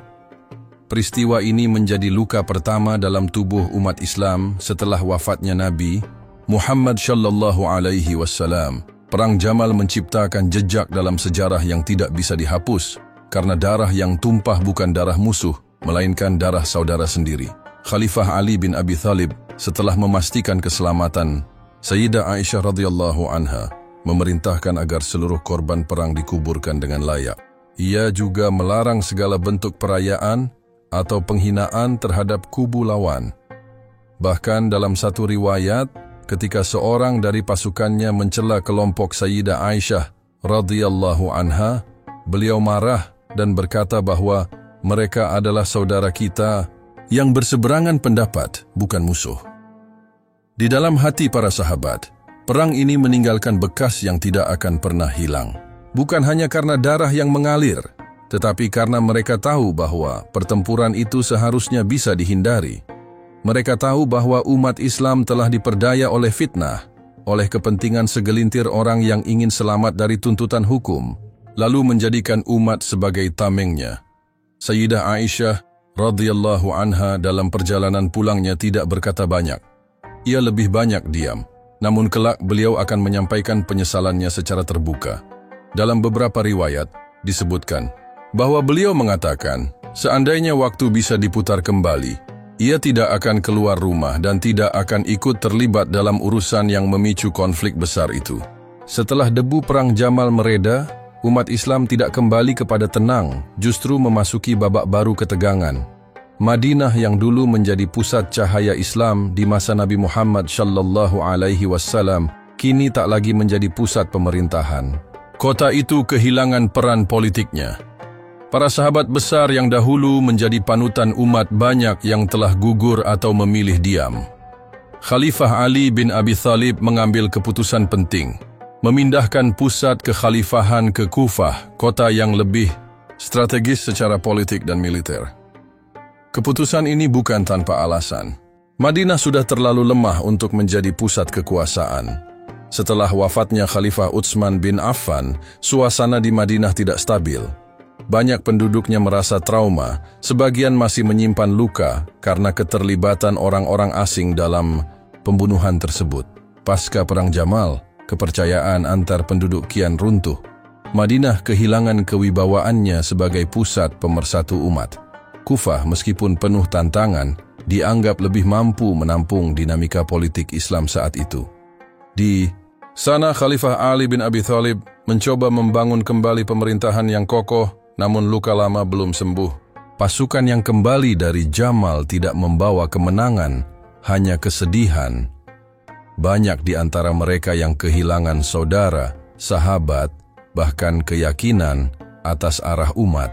Speaker 1: peristiwa ini menjadi luka pertama dalam tubuh umat Islam setelah wafatnya Nabi Muhammad sallallahu alaihi wasallam. Perang Jamal menciptakan jejak dalam sejarah yang tidak bisa dihapus, karena darah yang tumpah bukan darah musuh, melainkan darah saudara sendiri. Khalifah Ali bin Abi Thalib setelah memastikan keselamatan Sayyidah Aisyah radhiyallahu anha, memerintahkan agar seluruh korban perang dikuburkan dengan layak. Ia juga melarang segala bentuk perayaan atau penghinaan terhadap kubu lawan. Bahkan dalam satu riwayat, ketika seorang dari pasukannya mencela kelompok Sayyidah Aisyah radhiyallahu anha, beliau marah dan berkata bahwa mereka adalah saudara kita yang berseberangan pendapat, bukan musuh. Di dalam hati para sahabat, perang ini meninggalkan bekas yang tidak akan pernah hilang. Bukan hanya karena darah yang mengalir, tetapi karena mereka tahu bahwa pertempuran itu seharusnya bisa dihindari. Mereka tahu bahwa umat Islam telah diperdaya oleh fitnah, oleh kepentingan segelintir orang yang ingin selamat dari tuntutan hukum, lalu menjadikan umat sebagai tamengnya. Sayyidah Aisyah radhiyallahu anha dalam perjalanan pulangnya tidak berkata banyak. Ia lebih banyak diam, namun kelak beliau akan menyampaikan penyesalannya secara terbuka. Dalam beberapa riwayat disebutkan bahwa beliau mengatakan, seandainya waktu bisa diputar kembali, ia tidak akan keluar rumah dan tidak akan ikut terlibat dalam urusan yang memicu konflik besar itu. Setelah debu perang Jamal mereda, umat Islam tidak kembali kepada tenang, justru memasuki babak baru ketegangan. Madinah yang dulu menjadi pusat cahaya Islam di masa Nabi Muhammad sallallahu alaihi wasallam kini tak lagi menjadi pusat pemerintahan. Kota itu kehilangan peran politiknya. Para sahabat besar yang dahulu menjadi panutan umat banyak yang telah gugur atau memilih diam. Khalifah Ali bin Abi Thalib mengambil keputusan penting, memindahkan pusat kekhalifahan ke Kufah, kota yang lebih strategis secara politik dan militer. Keputusan ini bukan tanpa alasan. Madinah sudah terlalu lemah untuk menjadi pusat kekuasaan. Setelah wafatnya Khalifah Utsman bin Affan, suasana di Madinah tidak stabil. Banyak penduduknya merasa trauma, sebagian masih menyimpan luka karena keterlibatan orang-orang asing dalam pembunuhan tersebut. Pasca Perang Jamal, kepercayaan antar penduduk kian runtuh. Madinah kehilangan kewibawaannya sebagai pusat pemersatu umat. Kufah meskipun penuh tantangan, dianggap lebih mampu menampung dinamika politik Islam saat itu. Di sana Khalifah Ali bin Abi Thalib mencoba membangun kembali pemerintahan yang kokoh, namun luka lama belum sembuh. Pasukan yang kembali dari Jamal tidak membawa kemenangan, hanya kesedihan. Banyak di antara mereka yang kehilangan saudara, sahabat, bahkan keyakinan atas arah umat.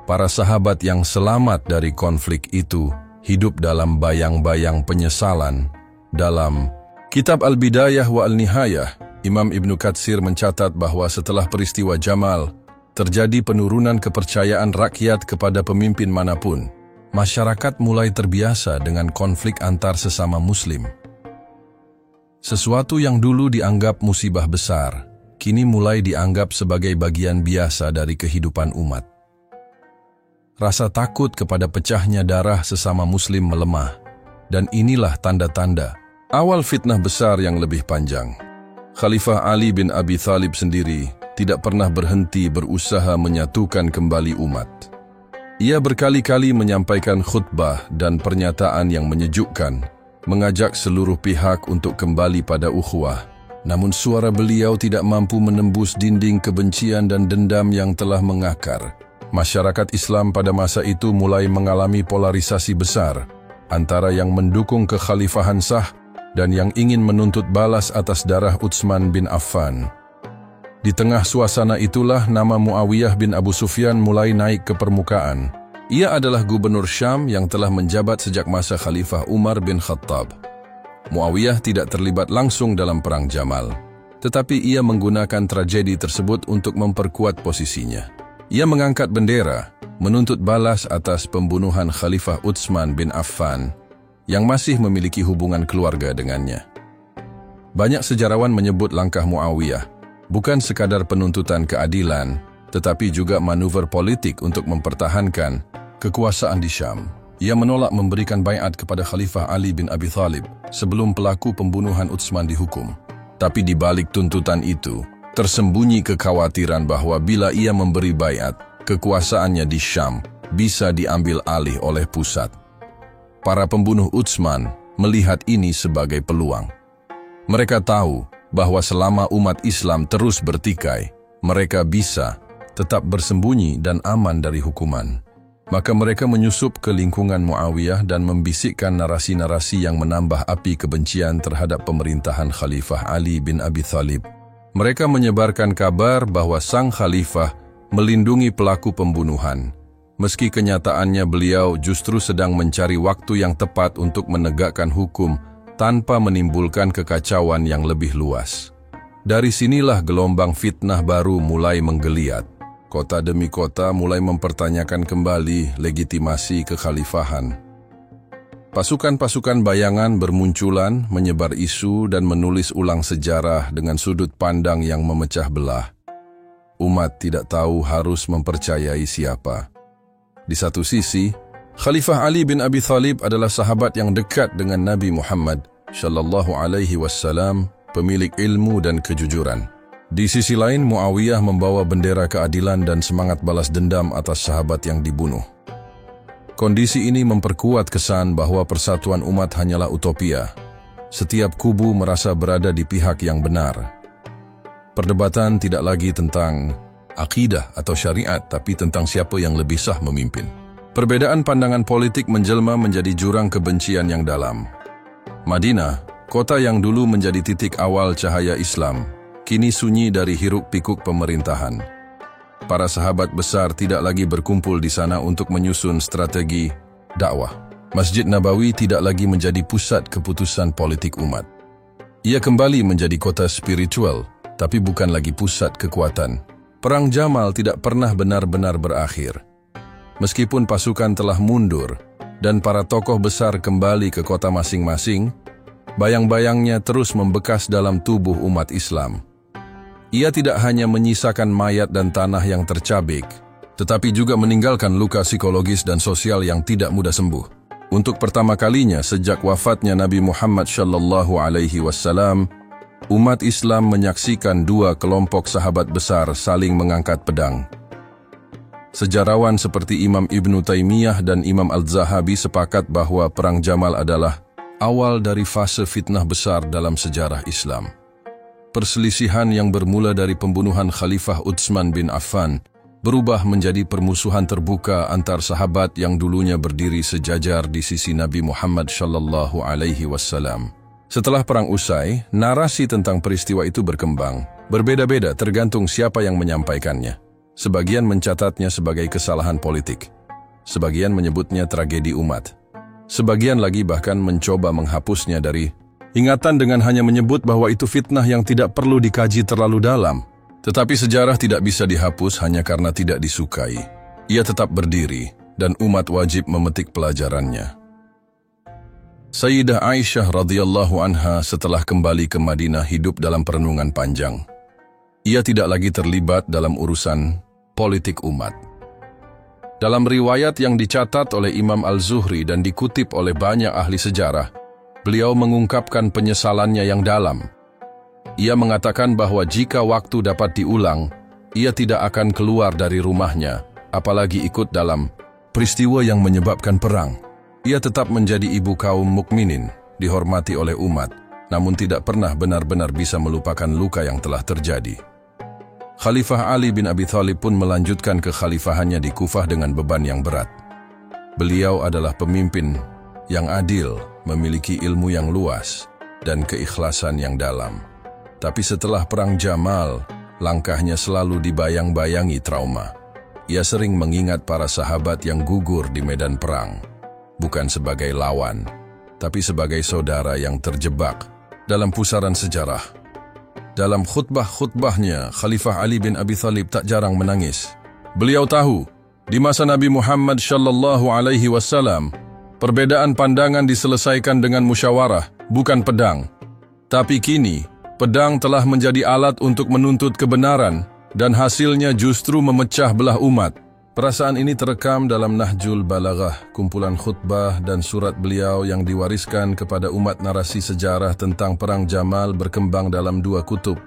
Speaker 1: Para sahabat yang selamat dari konflik itu hidup dalam bayang-bayang penyesalan. Dalam Kitab Al-Bidayah wa Al-Nihayah, Imam Ibn Katsir mencatat bahwa setelah peristiwa Jamal, terjadi penurunan kepercayaan rakyat kepada pemimpin manapun. Masyarakat mulai terbiasa dengan konflik antar sesama Muslim. Sesuatu yang dulu dianggap musibah besar, kini mulai dianggap sebagai bagian biasa dari kehidupan umat. Rasa takut kepada pecahnya darah sesama Muslim melemah, dan inilah tanda-tanda awal fitnah besar yang lebih panjang. Khalifah Ali bin Abi Thalib sendiri tidak pernah berhenti berusaha menyatukan kembali umat. Ia berkali-kali menyampaikan khutbah dan pernyataan yang menyejukkan, mengajak seluruh pihak untuk kembali pada ukhuwah. Namun suara beliau tidak mampu menembus dinding kebencian dan dendam yang telah mengakar. Masyarakat Islam pada masa itu mulai mengalami polarisasi besar antara yang mendukung kekhalifahan sah dan yang ingin menuntut balas atas darah Utsman bin Affan. Di tengah suasana itulah nama Muawiyah bin Abu Sufyan mulai naik ke permukaan. Ia adalah gubernur Syam yang telah menjabat sejak masa Khalifah Umar bin Khattab. Muawiyah tidak terlibat langsung dalam perang Jamal, tetapi ia menggunakan tragedi tersebut untuk memperkuat posisinya. Ia mengangkat bendera, menuntut balas atas pembunuhan Khalifah Utsman bin Affan yang masih memiliki hubungan keluarga dengannya. Banyak sejarawan menyebut langkah Muawiyah bukan sekadar penuntutan keadilan, tetapi juga manuver politik untuk mempertahankan kekuasaan di Syam. Ia menolak memberikan baiat kepada Khalifah Ali bin Abi Thalib sebelum pelaku pembunuhan Utsman dihukum. Tapi di balik tuntutan itu, tersembunyi kekhawatiran bahwa bila ia memberi baiat, kekuasaannya di Syam bisa diambil alih oleh pusat. Para pembunuh Utsman melihat ini sebagai peluang. Mereka tahu bahwa selama umat Islam terus bertikai, mereka bisa tetap bersembunyi dan aman dari hukuman. Maka mereka menyusup ke lingkungan Muawiyah dan membisikkan narasi-narasi yang menambah api kebencian terhadap pemerintahan Khalifah Ali bin Abi Thalib. Mereka menyebarkan kabar bahwa sang khalifah melindungi pelaku pembunuhan, meski kenyataannya beliau justru sedang mencari waktu yang tepat untuk menegakkan hukum tanpa menimbulkan kekacauan yang lebih luas. Dari sinilah gelombang fitnah baru mulai menggeliat. Kota demi kota mulai mempertanyakan kembali legitimasi kekhalifahan. Pasukan-pasukan bayangan bermunculan, menyebar isu dan menulis ulang sejarah dengan sudut pandang yang memecah belah. Umat tidak tahu harus mempercayai siapa. Di satu sisi, Khalifah Ali bin Abi Thalib adalah sahabat yang dekat dengan Nabi Muhammad sallallahu alaihi wasallam, pemilik ilmu dan kejujuran. Di sisi lain, Muawiyah membawa bendera keadilan dan semangat balas dendam atas sahabat yang dibunuh. Kondisi ini memperkuat kesan bahwa persatuan umat hanyalah utopia. Setiap kubu merasa berada di pihak yang benar. Perdebatan tidak lagi tentang akidah atau syariat, tapi tentang siapa yang lebih sah memimpin. Perbedaan pandangan politik menjelma menjadi jurang kebencian yang dalam. Madinah, kota yang dulu menjadi titik awal cahaya Islam, kini sunyi dari hiruk-pikuk pemerintahan. Para sahabat besar tidak lagi berkumpul di sana untuk menyusun strategi dakwah. Masjid Nabawi tidak lagi menjadi pusat keputusan politik umat. Ia kembali menjadi kota spiritual, tapi bukan lagi pusat kekuatan. Perang Jamal tidak pernah benar-benar berakhir. Meskipun pasukan telah mundur dan para tokoh besar kembali ke kota masing-masing, bayang-bayangnya terus membekas dalam tubuh umat Islam. Ia tidak hanya menyisakan mayat dan tanah yang tercabik, tetapi juga meninggalkan luka psikologis dan sosial yang tidak mudah sembuh. Untuk pertama kalinya sejak wafatnya Nabi Muhammad sallallahu alaihi wasallam, umat Islam menyaksikan dua kelompok sahabat besar saling mengangkat pedang. Sejarawan seperti Imam Ibn Taymiyah dan Imam Al-Zahabi sepakat bahwa Perang Jamal adalah awal dari fase fitnah besar dalam sejarah Islam. Perselisihan yang bermula dari pembunuhan Khalifah Utsman bin Affan berubah menjadi permusuhan terbuka antar sahabat yang dulunya berdiri sejajar di sisi Nabi Muhammad sallallahu alaihi wasallam. Setelah perang usai, narasi tentang peristiwa itu berkembang, berbeda-beda tergantung siapa yang menyampaikannya. Sebagian mencatatnya sebagai kesalahan politik, sebagian menyebutnya tragedi umat, sebagian lagi bahkan mencoba menghapusnya dari ingatan dengan hanya menyebut bahwa itu fitnah yang tidak perlu dikaji terlalu dalam. Tetapi sejarah tidak bisa dihapus hanya karena tidak disukai. Ia tetap berdiri dan umat wajib memetik pelajarannya. Sayyidah Aisyah radhiyallahu anha setelah kembali ke Madinah hidup dalam perenungan panjang. Ia tidak lagi terlibat dalam urusan politik umat. Dalam riwayat yang dicatat oleh Imam Al-Zuhri dan dikutip oleh banyak ahli sejarah, beliau mengungkapkan penyesalannya yang dalam. Ia mengatakan bahwa jika waktu dapat diulang, ia tidak akan keluar dari rumahnya, apalagi ikut dalam peristiwa yang menyebabkan perang. Ia tetap menjadi ibu kaum mukminin, dihormati oleh umat, namun tidak pernah benar-benar bisa melupakan luka yang telah terjadi. Khalifah Ali bin Abi Thalib pun melanjutkan kekhalifahannya di Kufah dengan beban yang berat. Beliau adalah pemimpin yang adil, memiliki ilmu yang luas, dan keikhlasan yang dalam. Tapi setelah Perang Jamal, langkahnya selalu dibayang-bayangi trauma. Ia sering mengingat para sahabat yang gugur di medan perang, bukan sebagai lawan, tapi sebagai saudara yang terjebak dalam pusaran sejarah. Dalam khutbah-khutbahnya, Khalifah Ali bin Abi Thalib tak jarang menangis. Beliau tahu, di masa Nabi Muhammad sallallahu alaihi wasallam, perbedaan pandangan diselesaikan dengan musyawarah, bukan pedang. Tapi kini, pedang telah menjadi alat untuk menuntut kebenaran, dan hasilnya justru memecah belah umat. Perasaan ini terekam dalam Nahjul Balaghah, kumpulan khutbah dan surat beliau yang diwariskan kepada umat. Narasi sejarah tentang Perang Jamal berkembang dalam dua kutub.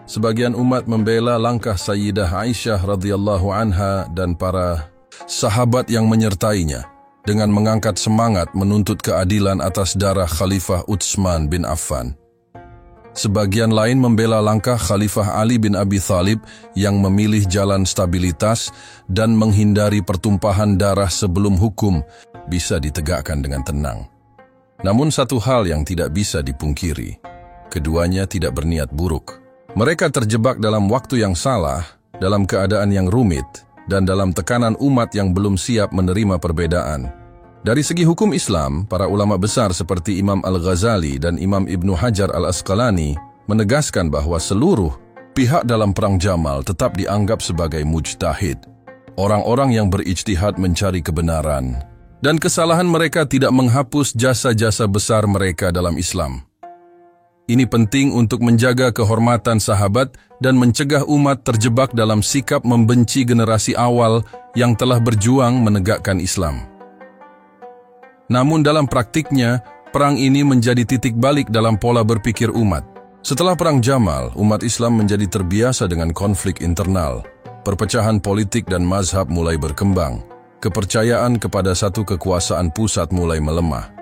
Speaker 1: Sebagian umat membela langkah Sayyidah Aisyah radhiyallahu anha dan para sahabat yang menyertainya dengan mengangkat semangat menuntut keadilan atas darah Khalifah Utsman bin Affan. Sebagian lain membela langkah Khalifah Ali bin Abi Thalib yang memilih jalan stabilitas dan menghindari pertumpahan darah sebelum hukum bisa ditegakkan dengan tenang. Namun satu hal yang tidak bisa dipungkiri, keduanya tidak berniat buruk. Mereka terjebak dalam waktu yang salah, dalam keadaan yang rumit, dan dalam tekanan umat yang belum siap menerima perbedaan. Dari segi hukum Islam, para ulama besar seperti Imam Al-Ghazali dan Imam Ibn Hajar Al-Asqalani menegaskan bahwa seluruh pihak dalam Perang Jamal tetap dianggap sebagai mujtahid, orang-orang yang berijtihad mencari kebenaran, dan kesalahan mereka tidak menghapus jasa-jasa besar mereka dalam Islam. Ini penting untuk menjaga kehormatan sahabat dan mencegah umat terjebak dalam sikap membenci generasi awal yang telah berjuang menegakkan Islam. Namun dalam praktiknya, perang ini menjadi titik balik dalam pola berpikir umat. Setelah Perang Jamal, umat Islam menjadi terbiasa dengan konflik internal. Perpecahan politik dan mazhab mulai berkembang. Kepercayaan kepada satu kekuasaan pusat mulai melemah.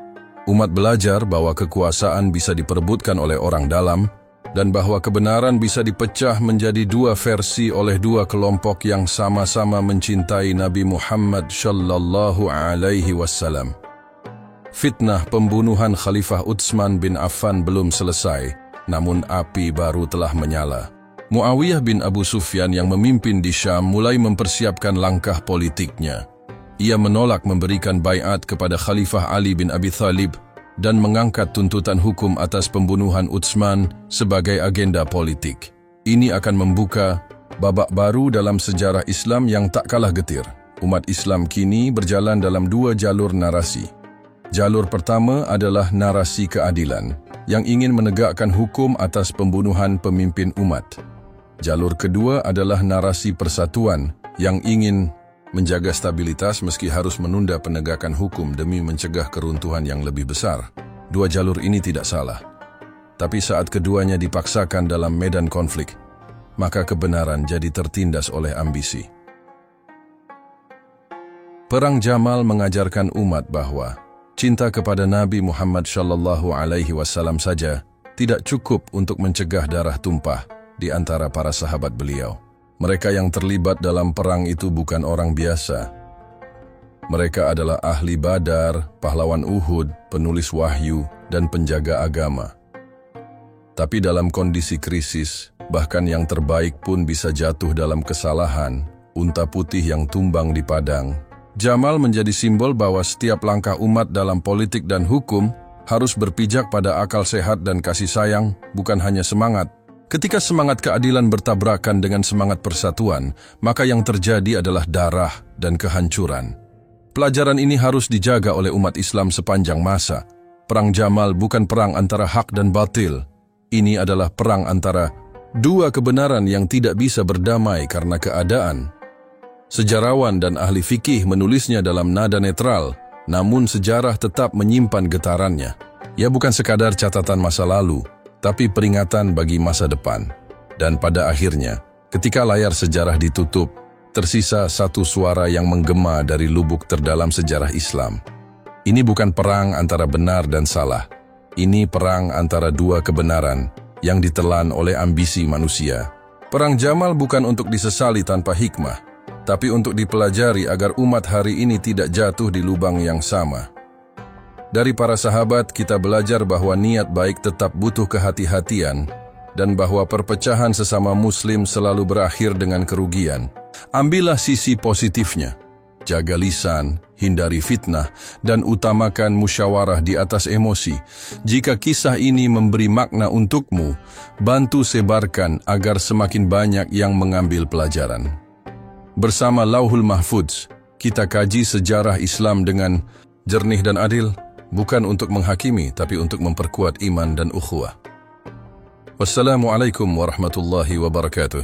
Speaker 1: Umat belajar bahwa kekuasaan bisa diperebutkan oleh orang dalam, dan bahwa kebenaran bisa dipecah menjadi dua versi oleh dua kelompok yang sama-sama mencintai Nabi Muhammad sallallahu alaihi wasallam. Fitnah pembunuhan Khalifah Utsman bin Affan belum selesai, namun api baru telah menyala. Muawiyah bin Abu Sufyan yang memimpin di Syam mulai mempersiapkan langkah politiknya. Ia menolak memberikan baiat kepada Khalifah Ali bin Abi Thalib dan mengangkat tuntutan hukum atas pembunuhan Utsman sebagai agenda politik. Ini akan membuka babak baru dalam sejarah Islam yang tak kalah getir. Umat Islam kini berjalan dalam dua jalur narasi. Jalur pertama adalah narasi keadilan, yang ingin menegakkan hukum atas pembunuhan pemimpin umat. Jalur kedua adalah narasi persatuan, yang ingin menjaga stabilitas meski harus menunda penegakan hukum demi mencegah keruntuhan yang lebih besar. Dua jalur ini tidak salah. Tapi saat keduanya dipaksakan dalam medan konflik, maka kebenaran jadi tertindas oleh ambisi. Perang Jamal mengajarkan umat bahwa cinta kepada Nabi Muhammad SAW saja tidak cukup untuk mencegah darah tumpah di antara para sahabat beliau. Mereka yang terlibat dalam perang itu bukan orang biasa. Mereka adalah ahli Badar, pahlawan Uhud, penulis wahyu, dan penjaga agama. Tapi dalam kondisi krisis, bahkan yang terbaik pun bisa jatuh dalam kesalahan, unta putih yang tumbang di padang. Jamal menjadi simbol bahwa setiap langkah umat dalam politik dan hukum harus berpijak pada akal sehat dan kasih sayang, bukan hanya semangat. Ketika semangat keadilan bertabrakan dengan semangat persatuan, maka yang terjadi adalah darah dan kehancuran. Pelajaran ini harus dijaga oleh umat Islam sepanjang masa. Perang Jamal bukan perang antara hak dan batil. Ini adalah perang antara dua kebenaran yang tidak bisa berdamai karena keadaan. Sejarawan dan ahli fikih menulisnya dalam nada netral, namun sejarah tetap menyimpan getarannya. Ia bukan sekadar catatan masa lalu, tapi peringatan bagi masa depan. Dan pada akhirnya, ketika layar sejarah ditutup, tersisa satu suara yang menggema dari lubuk terdalam sejarah Islam. Ini bukan perang antara benar dan salah. Ini perang antara dua kebenaran yang ditelan oleh ambisi manusia. Perang Jamal bukan untuk disesali tanpa hikmah, tapi untuk dipelajari agar umat hari ini tidak jatuh di lubang yang sama. Dari para sahabat, kita belajar bahwa niat baik tetap butuh kehati-hatian dan bahwa perpecahan sesama muslim selalu berakhir dengan kerugian. Ambillah sisi positifnya. Jaga lisan, hindari fitnah, dan utamakan musyawarah di atas emosi. Jika kisah ini memberi makna untukmu, bantu sebarkan agar semakin banyak yang mengambil pelajaran. Bersama Lauhul Mahfudz, kita kaji sejarah Islam dengan jernih dan adil, bukan untuk menghakimi, tapi untuk memperkuat iman dan ukhuwah. Wassalamualaikum warahmatullahi wabarakatuh.